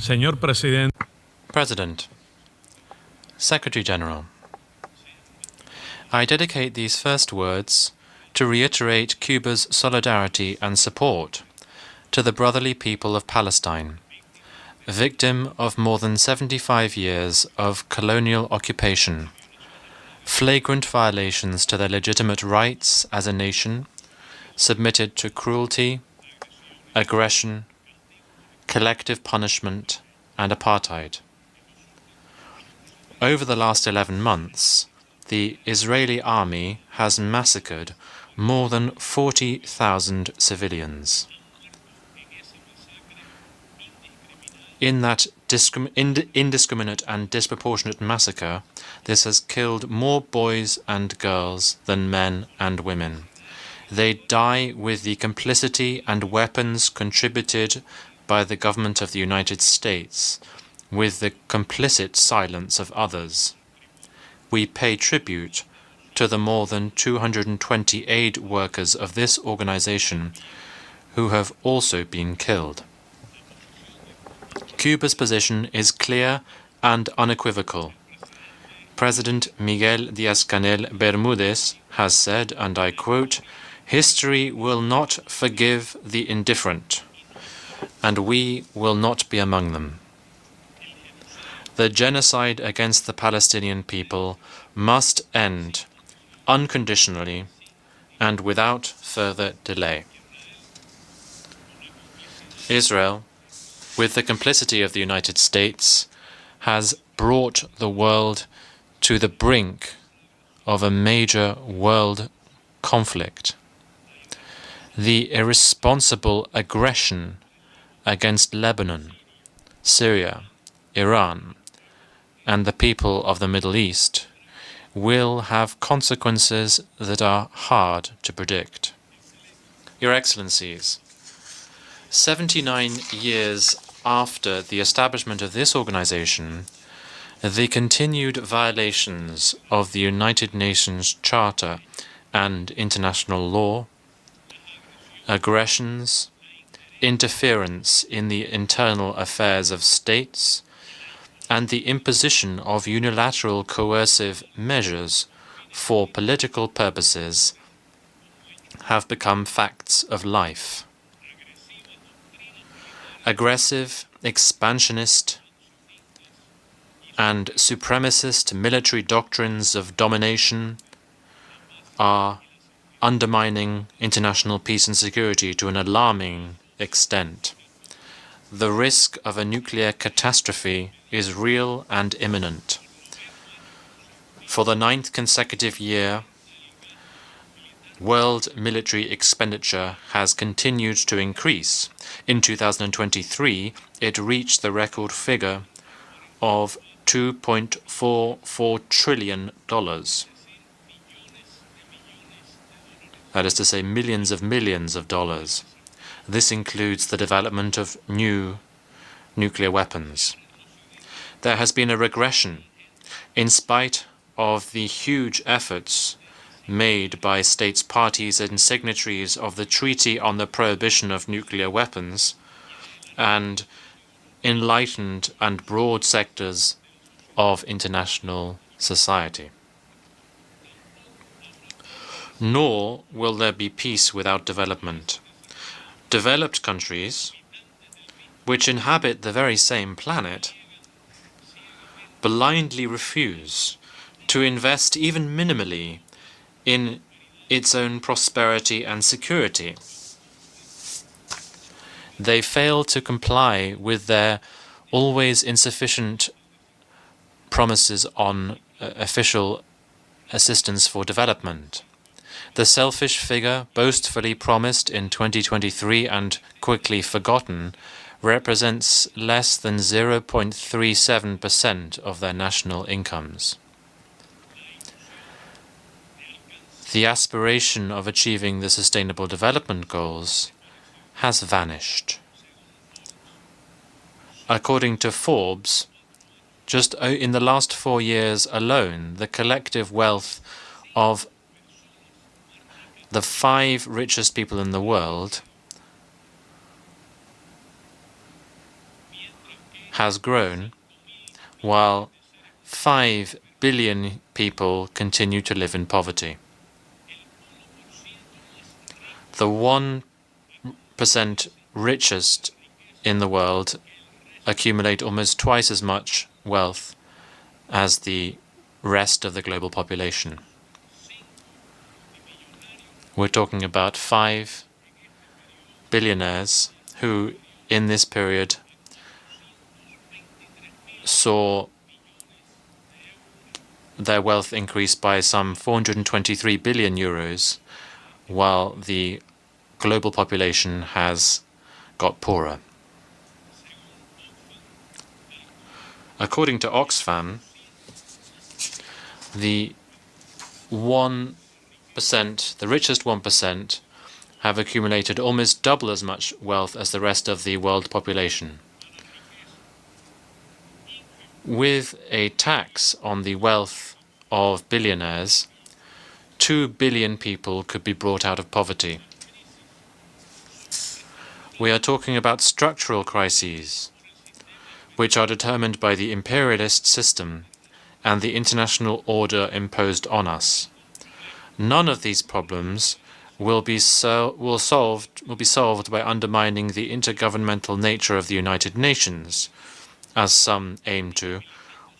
Señor Presidente. President, Secretary General, I dedicate these first words to reiterate Cuba's solidarity and support to the brotherly people of Palestine, victim of more than 75 years of colonial occupation, flagrant violations to their legitimate rights as a nation, submitted to cruelty, aggression, collective punishment, and apartheid. Over the last 11 months, the Israeli army has massacred more than 40,000 civilians. In that indiscriminate and disproportionate massacre, this has killed more boys and girls than men and women. They die with the complicity and weapons contributed by the government of the United States, with the complicit silence of others. We pay tribute to the more than 220 aid workers of this organization who have also been killed. Cuba's position is clear and unequivocal. President Miguel Díaz-Canel Bermúdez has said, and I quote, "History will not forgive the indifferent, and we will not be among them. The genocide against the Palestinian people must end unconditionally and without further delay." Israel, with the complicity of the United States, has brought the world to the brink of a major world conflict. The irresponsible aggression against Lebanon, Syria, Iran, and the people of the Middle East will have consequences that are hard to predict. Your Excellencies, 79 years after the establishment of this organization, the continued violations of the United Nations Charter and international law, aggressions, interference in the internal affairs of states, and the imposition of unilateral coercive measures for political purposes have become facts of life. Aggressive, expansionist, and supremacist military doctrines of domination are undermining international peace and security to an alarming extent. The risk of a nuclear catastrophe is real and imminent. For the 9th consecutive year, world military expenditure has continued to increase. In 2023, it reached the record figure of $2.44 trillion. That is to say, millions of dollars. This includes the development of new nuclear weapons. There has been a regression in spite of the huge efforts made by states parties and signatories of the Treaty on the Prohibition of Nuclear Weapons and enlightened and broad sectors of international society. Nor will there be peace without development. Developed countries, which inhabit the very same planet, blindly refuse to invest even minimally in its own prosperity and security. They fail to comply with their always insufficient promises on official assistance for development. The selfish figure boastfully promised in 2023 and quickly forgotten represents less than 0.37% of their national incomes. The aspiration of achieving the Sustainable Development Goals has vanished. According to Forbes, just in the last 4 years alone, the collective wealth of the 5 richest people in the world has grown, while 5 billion people continue to live in poverty. The 1% richest in the world accumulate almost twice as much wealth as the rest of the global population. We're talking about 5 billionaires who, in this period, saw their wealth increase by some 423 billion euros, while the global population has got poorer. According to Oxfam, the 1%, the richest 1%, have accumulated almost double as much wealth as the rest of the world population. With a tax on the wealth of billionaires, 2 billion people could be brought out of poverty. We are talking about structural crises, which are determined by the imperialist system and the international order imposed on us. None of these problems will be solved by undermining the intergovernmental nature of the United Nations, as some aim to,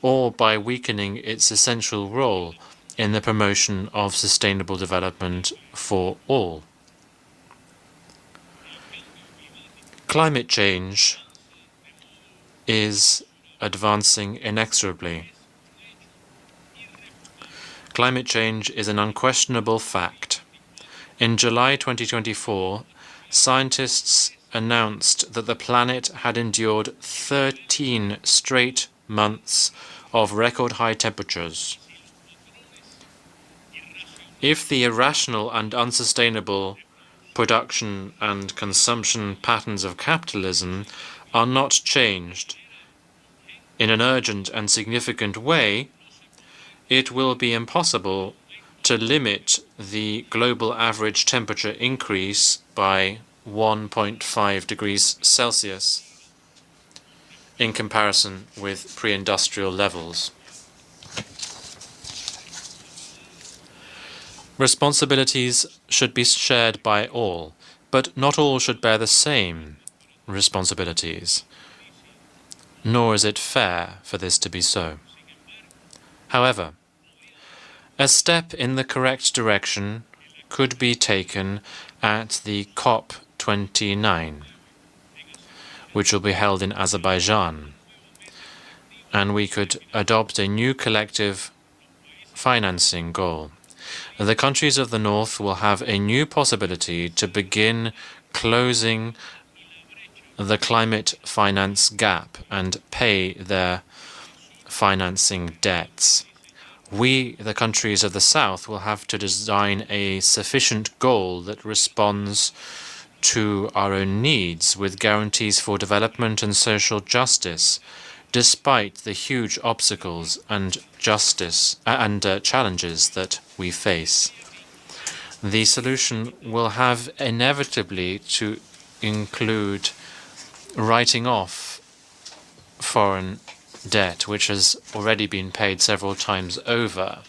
or by weakening its essential role in the promotion of sustainable development for all. Climate change is advancing inexorably. Climate change is an unquestionable fact. In July 2024, scientists announced that the planet had endured 13 straight months of record-high temperatures. If the irrational and unsustainable production and consumption patterns of capitalism are not changed in an urgent and significant way, it will be impossible to limit the global average temperature increase by 1.5 degrees Celsius in comparison with pre-industrial levels. Responsibilities should be shared by all, but not all should bear the same responsibilities, nor is it fair for this to be so. However, a step in the correct direction could be taken at the COP29, which will be held in Azerbaijan, and we could adopt a new collective financing goal. The countries of the North will have a new possibility to begin closing the climate finance gap and pay their financing debts. We, the countries of the South, will have to design a sufficient goal that responds to our own needs with guarantees for development and social justice, despite the huge obstacles and challenges that we face. The solution will have inevitably to include writing off foreign debt, which has already been paid several times over.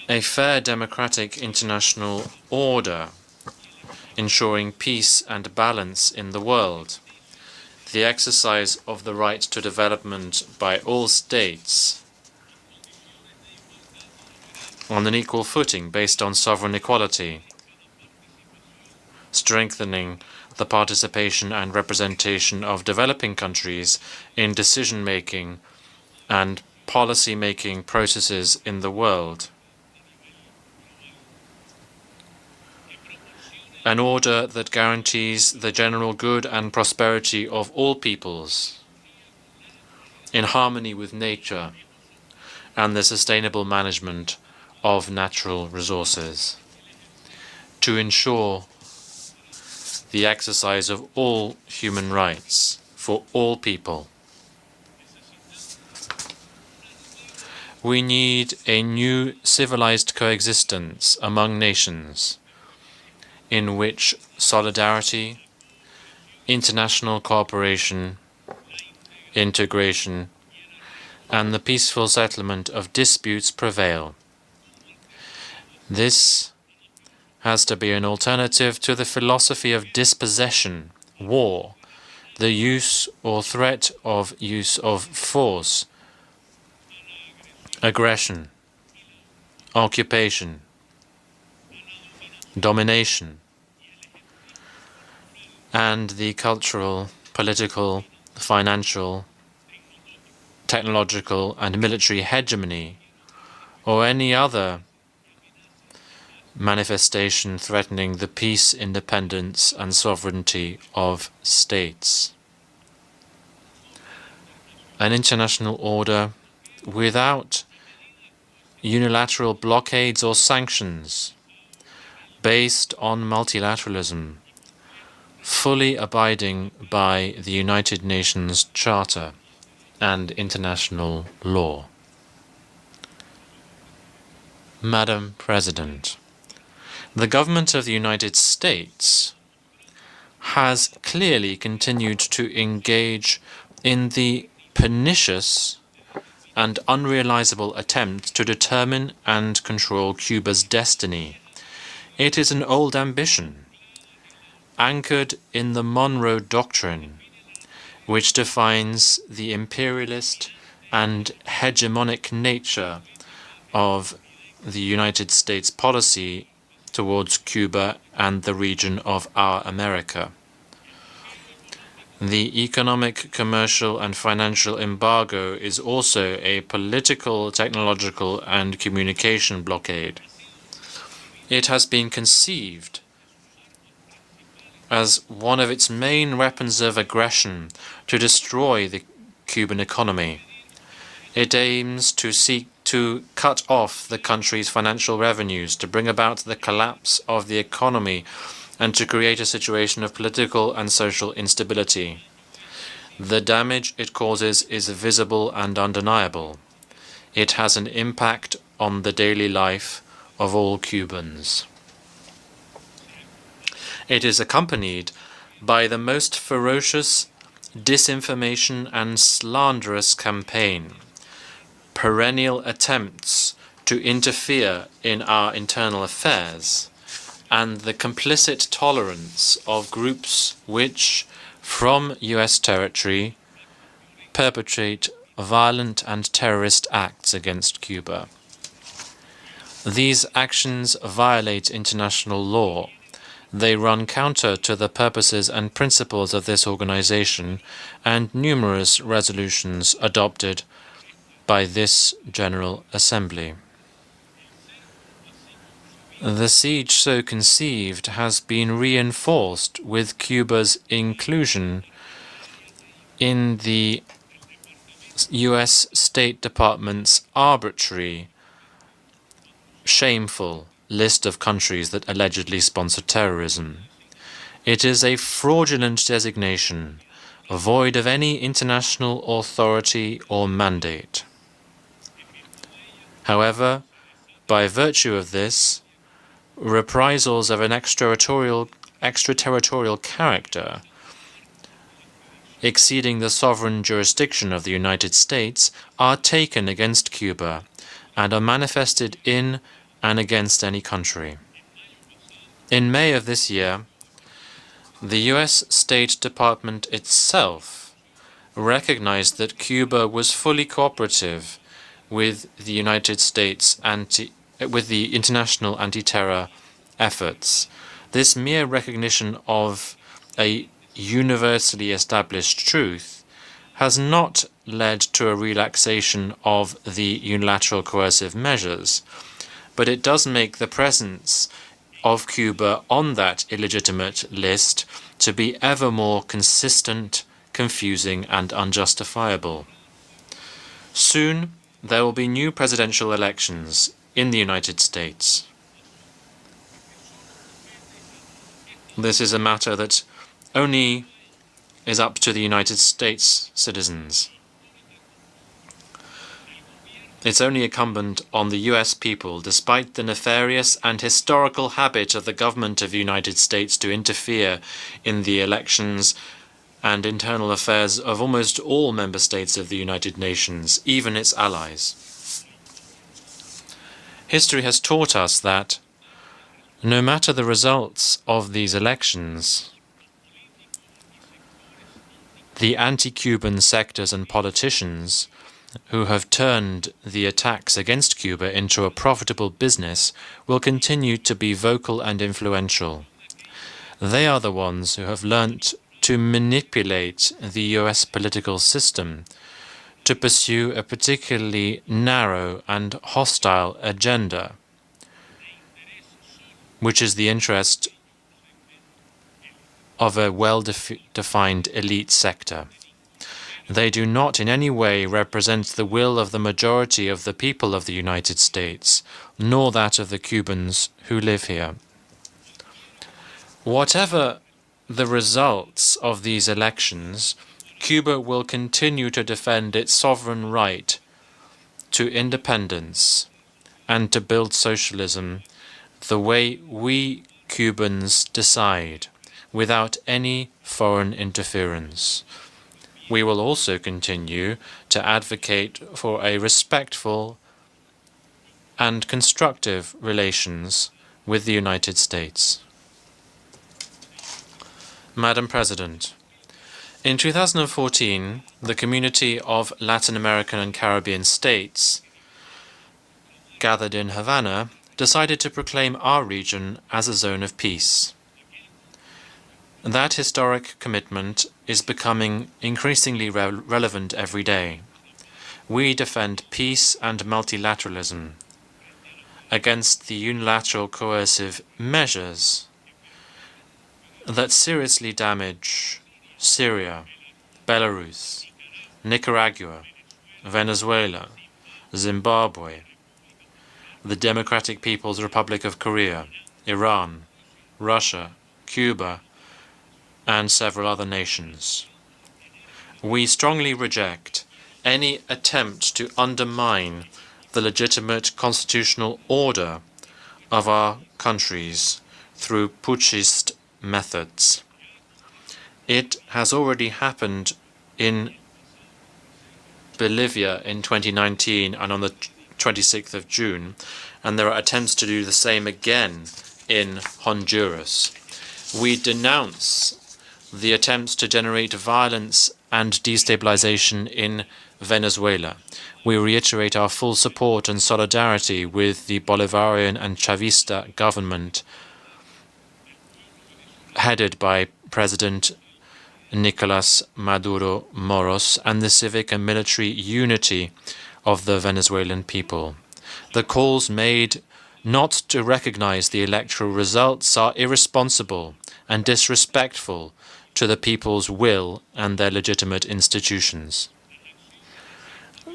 A fair democratic international order, ensuring peace and balance in the world. The exercise of the right to development by all states on an equal footing based on sovereign equality, strengthening the participation and representation of developing countries in decision-making and policy-making processes in the world. An order that guarantees the general good and prosperity of all peoples, in harmony with nature and the sustainable management of natural resources, to ensure the exercise of all human rights for all people. We need a new civilized coexistence among nations, in which solidarity, international cooperation, integration and the peaceful settlement of disputes prevail. This has to be an alternative to the philosophy of dispossession, war, the use or threat of use of force, aggression, occupation, domination, and the cultural, political, financial, technological, and military hegemony, or any other manifestation threatening the peace, independence, and sovereignty of states. An international order without unilateral blockades or sanctions, based on multilateralism, fully abiding by the United Nations Charter and international law. Madam President, the government of the United States has clearly continued to engage in the pernicious and unrealizable attempt to determine and control Cuba's destiny. It is an old ambition, anchored in the Monroe Doctrine, which defines the imperialist and hegemonic nature of the United States policy towards Cuba and the region of our America. The economic, commercial, and financial embargo is also a political, technological, and communication blockade. It has been conceived as one of its main weapons of aggression to destroy the Cuban economy. It aims to seek to cut off the country's financial revenues, to bring about the collapse of the economy, and to create a situation of political and social instability. The damage it causes is visible and undeniable. It has an impact on the daily life of all Cubans. It is accompanied by the most ferocious disinformation and slanderous campaign, perennial attempts to interfere in our internal affairs, and the complicit tolerance of groups which, from U.S. territory, perpetrate violent and terrorist acts against Cuba. These actions violate international law. They run counter to the purposes and principles of this organization and numerous resolutions adopted by this General Assembly. The siege so conceived has been reinforced with Cuba's inclusion in the U.S. State Department's arbitrary, shameful list of countries that allegedly sponsor terrorism. It is a fraudulent designation, void of any international authority or mandate. However, by virtue of this, reprisals of an extraterritorial character, exceeding the sovereign jurisdiction of the United States, are taken against Cuba and are manifested in and against any country. In May of this year, the U.S. State Department itself recognized that Cuba was fully cooperative with the United States with the international anti-terror efforts. This mere recognition of a universally established truth has not led to a relaxation of the unilateral coercive measures, but it does make the presence of Cuba on that illegitimate list to be ever more consistent, confusing, and unjustifiable. Soon, there will be new presidential elections in the United States. This is a matter that only is up to the United States citizens. It's only incumbent on the U.S. people, despite the nefarious and historical habit of the government of the United States to interfere in the elections and internal affairs of almost all member states of the United Nations, even its allies. History has taught us that no matter the results of these elections, the anti-Cuban sectors and politicians who have turned the attacks against Cuba into a profitable business will continue to be vocal and influential. They are the ones who have learnt to manipulate the US political system to pursue a particularly narrow and hostile agenda, which is the interest of a well-defined elite sector. They do not in any way represent the will of the majority of the people of the United States, nor that of the Cubans who live here. Whatever the results of these elections, Cuba will continue to defend its sovereign right to independence and to build socialism the way we Cubans decide, without any foreign interference. We will also continue to advocate for a respectful and constructive relations with the United States. Madam President, in 2014, the community of Latin American and Caribbean states gathered in Havana decided to proclaim our region as a zone of peace. That historic commitment is becoming increasingly relevant every day. We defend peace and multilateralism against the unilateral coercive measures that seriously damage Syria, Belarus, Nicaragua, Venezuela, Zimbabwe, the Democratic People's Republic of Korea, Iran, Russia, Cuba, and several other nations. We strongly reject any attempt to undermine the legitimate constitutional order of our countries through putschist methods. It has already happened in Bolivia in 2019 and on the 26th of June, and there are attempts to do the same again in Honduras. We denounce the attempts to generate violence and destabilization in Venezuela. We reiterate our full support and solidarity with the Bolivarian and Chavista government headed by President Nicolas Maduro Moros and the civic and military unity of the Venezuelan people. The calls made not to recognize the electoral results are irresponsible and disrespectful to the people's will and their legitimate institutions.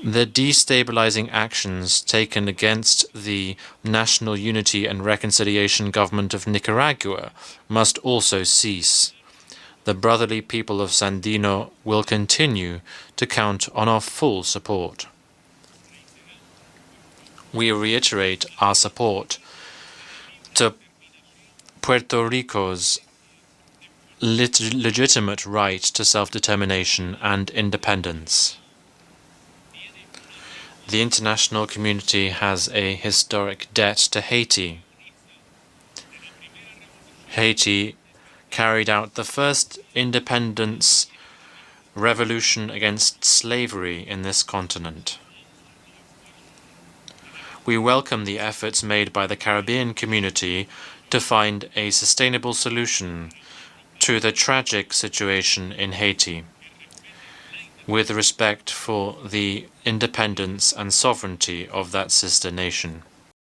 The destabilizing actions taken against the National Unity and Reconciliation government of Nicaragua must also cease. The brotherly people of Sandino will continue to count on our full support. We reiterate our support to Puerto Rico's legitimate right to self-determination and independence. The international community has a historic debt to Haiti. Haiti carried out the first independence revolution against slavery in this continent. We welcome the efforts made by the Caribbean community to find a sustainable solution to the tragic situation in Haiti, with respect for the independence and sovereignty of that sister nation.